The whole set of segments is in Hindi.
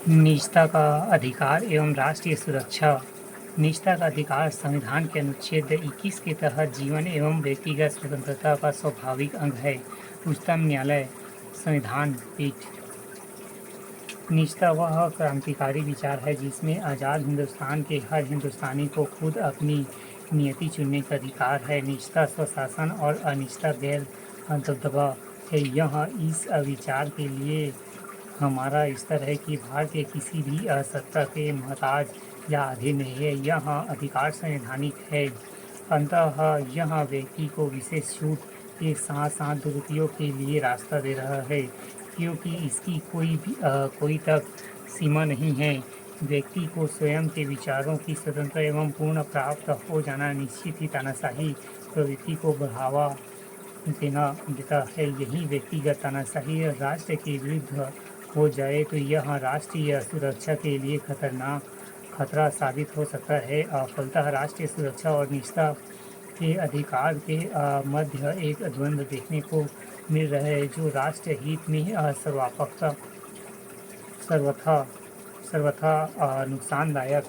निजता का अधिकार एवं राष्ट्रीय सुरक्षा। निजता का अधिकार संविधान के अनुच्छेद 21 के तहत जीवन एवं व्यक्तिगत स्वतंत्रता का स्वाभाविक अंग है। उच्चतम न्यायालय संविधान पीठ। निजता वह क्रांतिकारी विचार है जिसमें आज़ाद हिंदुस्तान के हर हिंदुस्तानी को खुद अपनी नियति चुनने का अधिकार है। निजता स्वशासन और अनिजता गैर दबदबा है। यह इस विचार के लिए हमारा स्तर है कि भारत के किसी भी सत्ता के मोहताज या अधीन नहीं है। यह अधिकार संवैधानिक है। अंततः यह व्यक्ति को विशेष छूट के साथ साथ दुरुपयोग के लिए रास्ता दे रहा है, क्योंकि इसकी कोई तक सीमा नहीं है। व्यक्ति को स्वयं के विचारों की स्वतंत्रता एवं पूर्ण प्राप्त हो जाना निश्चित ही तानाशाही प्रवृत्ति को बढ़ावा देता है। यही व्यक्तिगत तानाशाही राष्ट्र के विरुद्ध हो जाए तो यह राष्ट्रीय सुरक्षा के लिए खतरा साबित हो सकता है। फलतः राष्ट्रीय सुरक्षा और निजता के अधिकार के मध्य एक द्वंद्व देखने को मिल रहा है, जो राष्ट्र हित में सर्वथा नुकसानदायक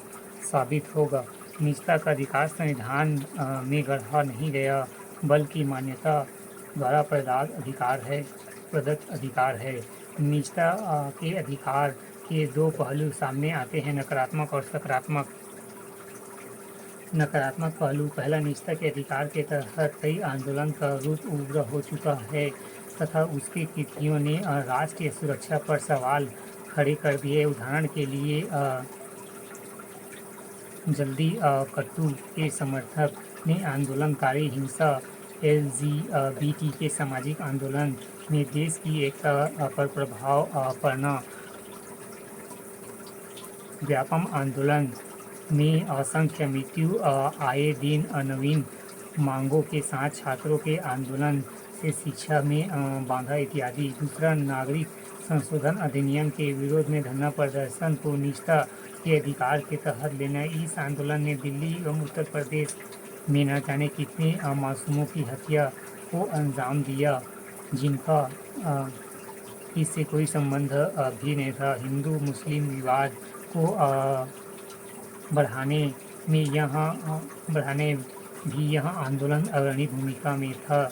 साबित होगा। निजता का अधिकार संविधान में गढ़ा नहीं गया, बल्कि मान्यता द्वारा प्रदत्त अधिकार है। निजता के अधिकार के दो पहलू सामने आते हैं, नकारात्मक और सकारात्मक। नकारात्मक पहलू। पहला, निजता के अधिकार के तहत कई आंदोलन का रूप उग्र हो चुका है तथा उसकी तिथियों ने राष्ट्रीय सुरक्षा पर सवाल खड़े कर दिए। उदाहरण के लिए जल्दी कट्टू के समर्थक ने आंदोलनकारी हिंसा, LGBT के सामाजिक आंदोलन में देश की एकता पर प्रभाव पड़ना, व्यापम आंदोलन में असंख्य मृत्यु, आए दिन नवीन मांगों के साथ छात्रों के आंदोलन से शिक्षा में बाधा इत्यादि। दूसरा, नागरिक संशोधन अधिनियम के विरोध में धरना प्रदर्शन को निजता के अधिकार के तहत लेना। इस आंदोलन ने दिल्ली एवं उत्तर प्रदेश में न जाने कितने मासूमों की हत्या को अंजाम दिया, जिनका इससे कोई संबंध भी नहीं था। हिंदू मुस्लिम विवाद को बढ़ाने भी यह आंदोलन अग्रणी भूमिका में था।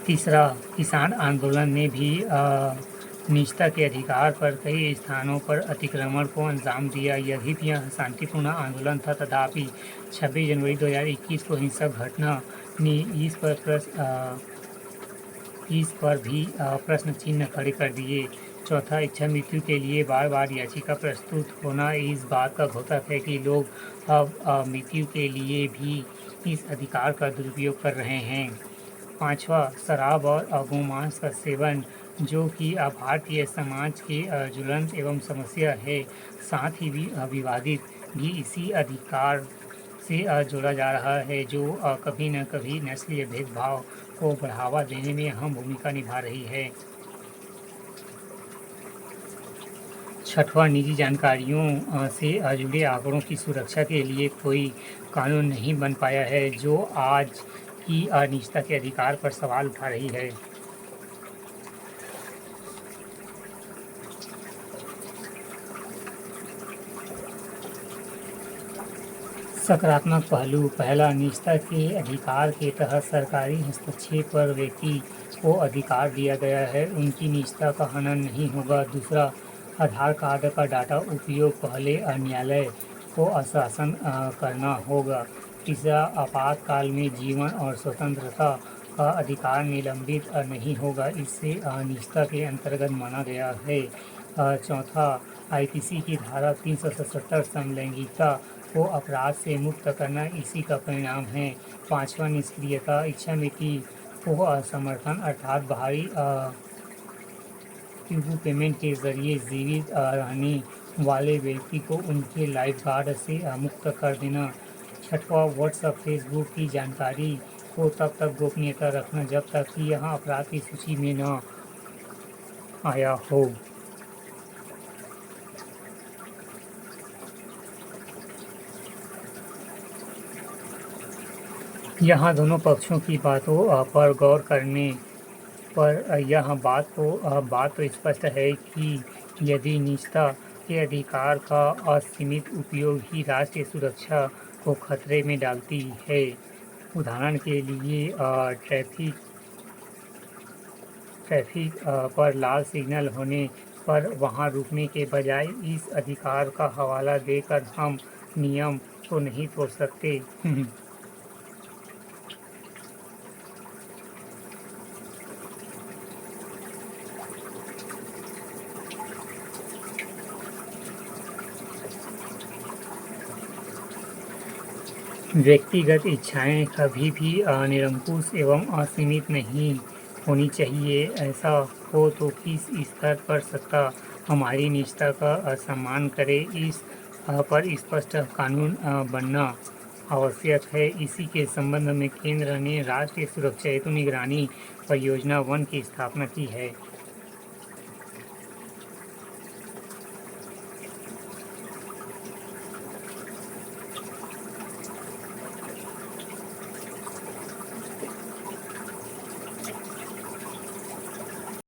तीसरा, किसान आंदोलन ने भी निजता के अधिकार पर कई स्थानों पर अतिक्रमण को अंजाम दिया। यद्यपि यह शांतिपूर्ण आंदोलन था, तथापि 26 जनवरी 2021 को हिंसक घटना ने इस पर भी प्रश्न चिन्ह खड़े कर दिए। चौथा, इच्छा मृत्यु के लिए बार बार याचिका प्रस्तुत होना इस बात का द्योतक है कि लोग अब मृत्यु के लिए भी इस अधिकार का दुरुपयोग कर रहे हैं। पांचवा, शराब और गोमांस का सेवन, जो कि भारतीय समाज के ज्वलंत एवं समस्या है, साथ ही विवादित भी इसी अधिकार से जोड़ा जा रहा है, जो कभी न कभी नस्लीय भेदभाव को बढ़ावा देने में अहम भूमिका निभा रही है। छठवां, निजी जानकारियों से जुड़े आंकड़ों की सुरक्षा के लिए कोई कानून नहीं बन पाया है, जो आज की निजता के अधिकार पर सवाल उठा रही है। सकारात्मक पहलू। पहला, निजता के अधिकार के तहत सरकारी हस्तक्षेप पर व्यक्ति को अधिकार दिया गया है, उनकी निजता का हनन नहीं होगा। दूसरा, आधार कार्ड का डाटा उपयोग पहले न्यायालय को आश्वासन करना होगा। तीसरा, आपातकाल में जीवन और स्वतंत्रता का अधिकार निलंबित नहीं होगा, इससे निजता के अंतर्गत माना गया है। चौथा, IPC की धारा 377 समलैंगिकता को अपराध से मुक्त करना इसी का परिणाम है। पांचवा, निष्क्रियता। इच्छा मृत्यु को समर्थन अर्थात बाहरी पेमेंट के जरिए जीवित रहने वाले व्यक्ति को उनके लाइफ गार्ड से मुक्त कर देना। छठवां, व्हाट्सएप फेसबुक की जानकारी को तब तक गोपनीयता रखना जब तक कि यह अपराध की सूची में न आया हो। यहाँ दोनों पक्षों की बातों पर गौर करने पर यह बात तो स्पष्ट है कि यदि निजता के अधिकार का असीमित उपयोग ही राष्ट्रीय सुरक्षा को खतरे में डालती है। उदाहरण के लिए ट्रैफिक पर लाल सिग्नल होने पर वहां रुकने के बजाय इस अधिकार का हवाला देकर हम नियम तो नहीं तोड़ सकते। व्यक्तिगत इच्छाएं कभी भी निरंकुश एवं असीमित नहीं होनी चाहिए। ऐसा हो तो किस स्तर पर सत्ता हमारी निजता का सम्मान करे, इस पर स्पष्ट कानून बनना आवश्यक है। इसी के संबंध में केंद्र ने राष्ट्रीय सुरक्षा हेतु निगरानी परियोजना 1 की स्थापना की है।